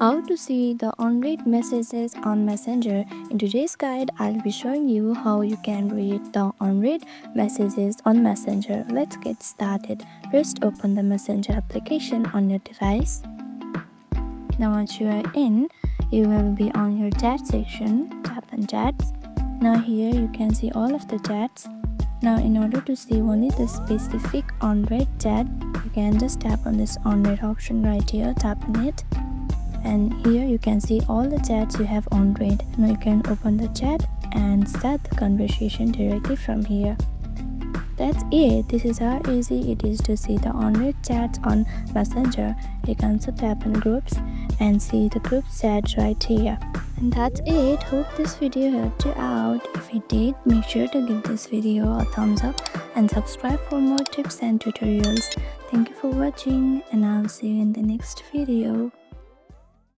How to see the unread messages on Messenger. In today's guide, I'll be showing you how you can read the unread messages on Messenger. Let's get started. First, open the Messenger application on your device. Now once you are in, you will be on your chat section. Tap on chats. Now here you can see all of the chats. Now in order to see only the specific unread chat, you can just tap on this unread option right here. Tap on it. And here you can see all the chats you have unread. Now you can open the chat and start the conversation directly from here. That's it. This is how easy it is to see the unread chats on Messenger. You can also tap on groups and see the group chats right here. And that's it. Hope this video helped you out. If it did, make sure to give this video a thumbs up and subscribe for more tips and tutorials. Thank you for watching, and I'll see you in the next video.